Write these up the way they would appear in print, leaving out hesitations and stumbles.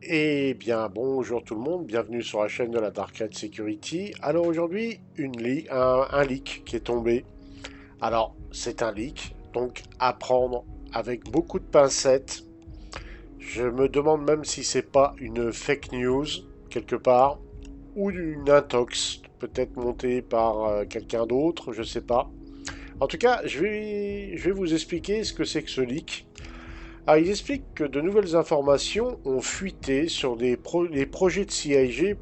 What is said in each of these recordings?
Eh bien, bonjour tout le monde, bienvenue sur la chaîne de la Dark Hat Security. Alors aujourd'hui, un leak qui est tombé. Alors, c'est un leak, donc à prendre avec beaucoup de pincettes. Je me demande même si c'est pas une fake news, quelque part, ou une intox, peut-être montée par quelqu'un d'autre, je sais pas. En tout cas, je vais vous expliquer ce que c'est que ce leak. Ah, il explique que de nouvelles informations ont fuité sur les projets de CIG,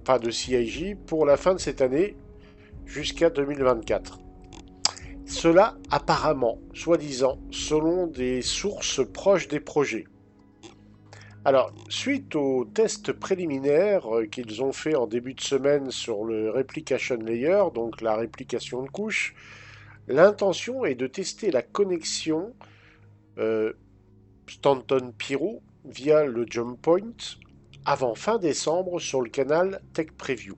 pas de CIJ, pour la fin de cette année jusqu'à 2024. Cela apparemment, soi-disant, selon des sources proches des projets. Alors, suite aux tests préliminaires qu'ils ont fait en début de semaine sur le Replication Layer, donc la réplication de couche, l'intention est de tester la connexion euh, Stanton Pyro via le Jump Point avant fin décembre sur le canal Tech Preview.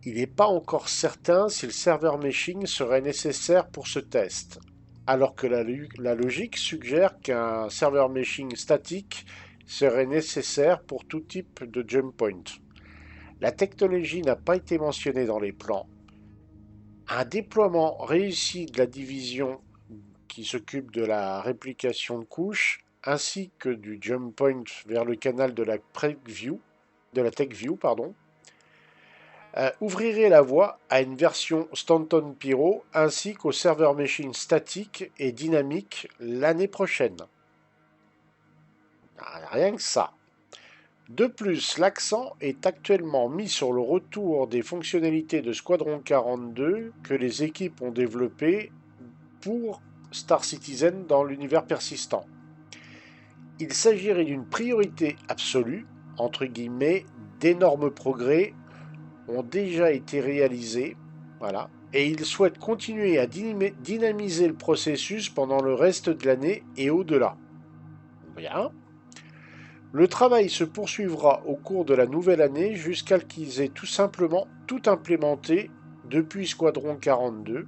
Il n'est pas encore certain si le server meshing serait nécessaire pour ce test, alors que la logique suggère qu'un server meshing statique serait nécessaire pour tout type de jump point. La technologie n'a pas été mentionnée dans les plans. Un déploiement réussi de la division qui s'occupe de la réplication de couches ainsi que du jump point vers le canal de la TechView, ouvrirait la voie à une version Stanton Pyro ainsi qu'au serveur machine statique et dynamique l'année prochaine. Rien que ça. De plus, l'accent est actuellement mis sur le retour des fonctionnalités de Squadron 42 que les équipes ont développées pour Star Citizen dans l'univers persistant. Il s'agirait d'une priorité absolue, entre guillemets, d'énormes progrès ont déjà été réalisés, voilà, et il souhaite continuer à dynamiser le processus pendant le reste de l'année et au-delà. Bien. Le travail se poursuivra au cours de la nouvelle année jusqu'à ce qu'ils aient tout simplement tout implémenté depuis Squadron 42.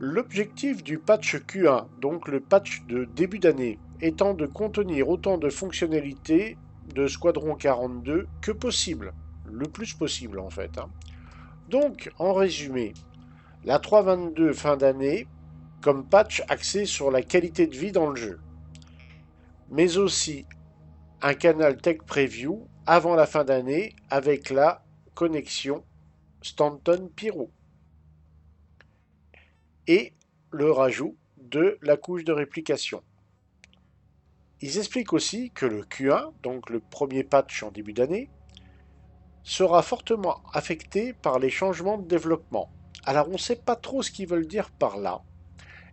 L'objectif du patch Q1, donc le patch de début d'année, étant de contenir autant de fonctionnalités de Squadron 42 que possible, le plus possible en fait. Donc, en résumé, la 3.22 fin d'année, comme patch axé sur la qualité de vie dans le jeu, mais aussi un canal Tech Preview avant la fin d'année avec la connexion Stanton Pyro et le rajout de la couche de réplication. Ils expliquent aussi que le Q1, donc le premier patch en début d'année, sera fortement affecté par les changements de développement. Alors on ne sait pas trop ce qu'ils veulent dire par là.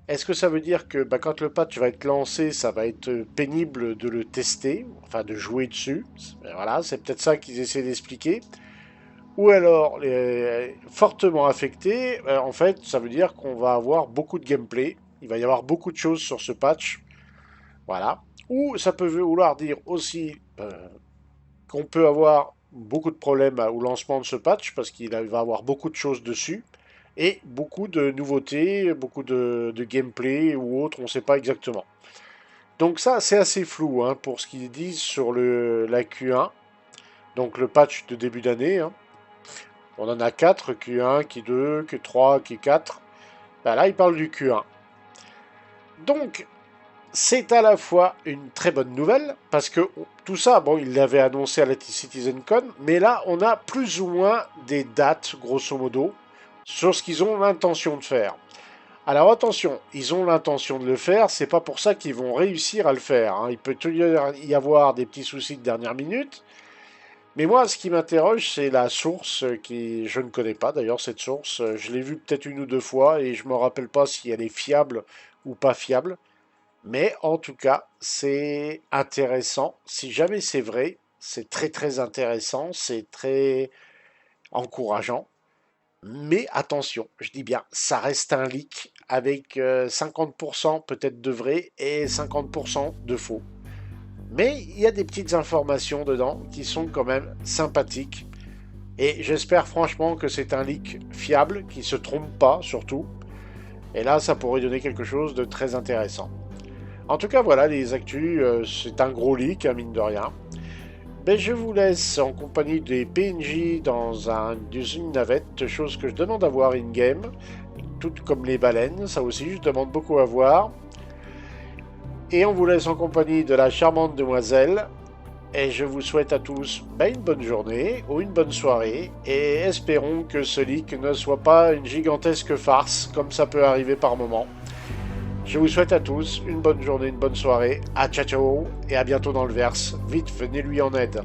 Est-ce que ça veut dire que quand le patch va être lancé, ça va être pénible de le tester, enfin de jouer dessus? Voilà, c'est peut-être ça qu'ils essaient d'expliquer. Ou alors, fortement affecté, en fait, ça veut dire qu'on va avoir beaucoup de gameplay. Il va y avoir beaucoup de choses sur ce patch. Voilà. Ou ça peut vouloir dire aussi qu'on peut avoir beaucoup de problèmes au lancement de ce patch parce qu'il va avoir beaucoup de choses dessus et beaucoup de nouveautés, beaucoup de gameplay ou autre, on ne sait pas exactement. Donc ça, c'est assez flou hein, pour ce qu'ils disent sur la Q1, donc le patch de début d'année. Hein. On en a 4, Q1, Q2, Q3, Q4. Ben là, ils parlent du Q1. Donc, c'est à la fois une très bonne nouvelle, parce que tout ça, bon, ils l'avaient annoncé à la CitizenCon, mais là, on a plus ou moins des dates, grosso modo, sur ce qu'ils ont l'intention de faire. Alors attention, ils ont l'intention de le faire, c'est pas pour ça qu'ils vont réussir à le faire. Hein. Il peut y avoir des petits soucis de dernière minute, mais moi, ce qui m'interroge, c'est la source qui, je ne connais pas d'ailleurs cette source. Je l'ai vue peut-être une ou deux fois et je me rappelle pas si elle est fiable ou pas fiable. Mais en tout cas, c'est intéressant. Si jamais c'est vrai, c'est très très intéressant, c'est très encourageant. Mais attention, je dis bien, ça reste un leak avec 50% peut-être de vrai et 50% de faux. Mais il y a des petites informations dedans qui sont quand même sympathiques. Et j'espère franchement que c'est un leak fiable, qui ne se trompe pas surtout. Et là, ça pourrait donner quelque chose de très intéressant. En tout cas, voilà, les actus, c'est un gros leak, hein, mine de rien. Ben, je vous laisse en compagnie des PNJ dans une navette, chose que je demande à voir in-game, tout comme les baleines, ça aussi, je demande beaucoup à voir. Et on vous laisse en compagnie de la charmante demoiselle. Et je vous souhaite à tous une bonne journée ou une bonne soirée. Et espérons que ce leak ne soit pas une gigantesque farce, comme ça peut arriver par moment. Je vous souhaite à tous une bonne journée, une bonne soirée. À ciao ciao et à bientôt dans le verse. Vite, venez lui en aide.